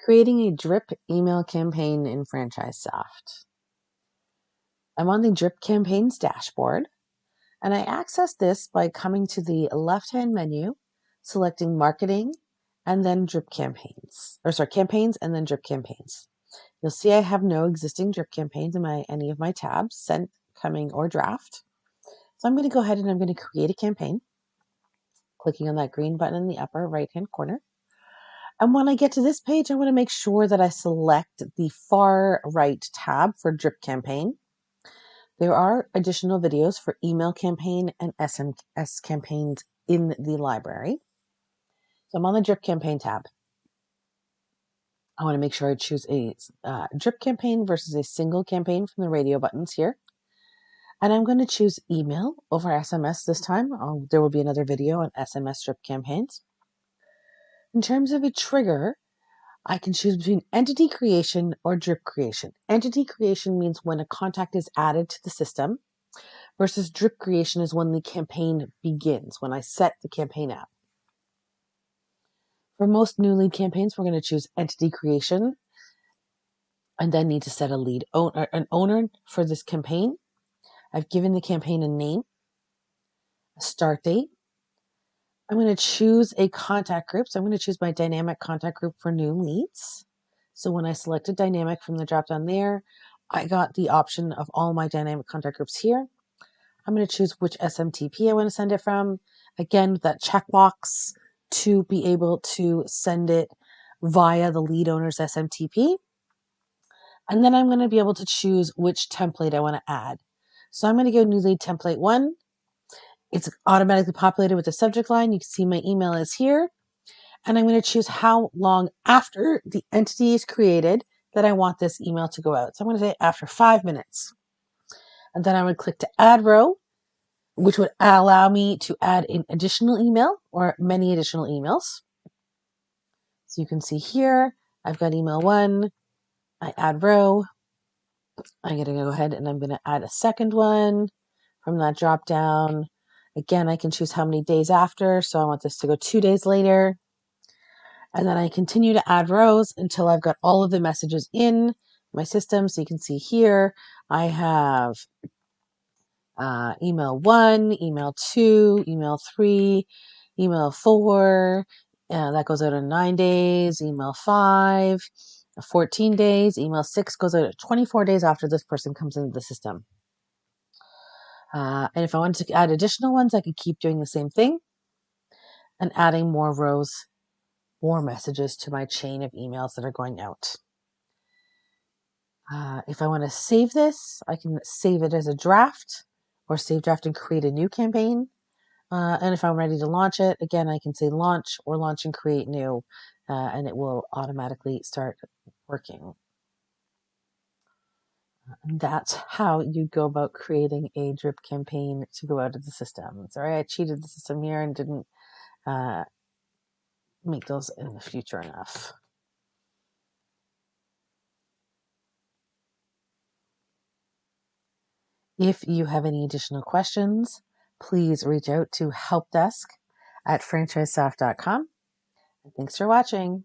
Creating a drip email campaign in FranchiseSoft. I'm on the drip campaigns dashboard, and I access this by coming to the left-hand menu, selecting marketing, and then drip campaigns, campaigns and then drip campaigns. You'll see I have no existing drip campaigns in any of my tabs, sent, coming, or draft. So I'm going to go ahead and I'm going to create a campaign, clicking on that green button in the upper right-hand corner. And when I get to this page, I want to make sure that I select the far right tab for drip campaign. There are additional videos for email campaign and SMS campaigns in the library. So I'm on the drip campaign tab. I want to make sure I choose a drip campaign versus a single campaign from the radio buttons here. And I'm going to choose email over SMS this time. There will be another video on SMS drip campaigns. In terms of a trigger, I can choose between entity creation or drip creation. Entity creation means when a contact is added to the system, versus drip creation is when the campaign begins, when I set the campaign up. For most new lead campaigns, we're going to choose entity creation and then need to set an owner for this campaign. I've given the campaign a name, a start date. I'm going to choose a contact group. So I'm going to choose my dynamic contact group for new leads. So when I selected dynamic from the drop down there, I got the option of all my dynamic contact groups here. I'm going to choose which SMTP I want to send it from. Again, that checkbox to be able to send it via the lead owner's SMTP. And then I'm going to be able to choose which template I want to add. So I'm going to go new lead template 1. It's automatically populated with the subject line. You can see my email is here. And I'm going to choose how long after the entity is created that I want this email to go out. So I'm going to say after 5 minutes. And then I would click to add row, which would allow me to add an additional email or many additional emails. So you can see here, I've got email 1, I add row. I'm going to go ahead and I'm going to add a second one from that drop down. Again, I can choose how many days after. So I want this to go 2 days later. And then I continue to add rows until I've got all of the messages in my system. So you can see here, I have email 1, email 2, email 3, email 4, that goes out in 9 days, email 5, 14 days, email 6 goes out at 24 days after this person comes into the system. And if I wanted to add additional ones, I could keep doing the same thing and adding more rows, more messages to my chain of emails that are going out. If I want to save this, I can save it as a draft or save draft and create a new campaign. And if I'm ready to launch it, again, I can say launch or launch and create new, and it will automatically start working. And that's how you go about creating a drip campaign to go out of the system. Sorry, I cheated the system here and didn't make those in the future enough. If you have any additional questions, please reach out to helpdesk@franchisesoft.com. And thanks for watching.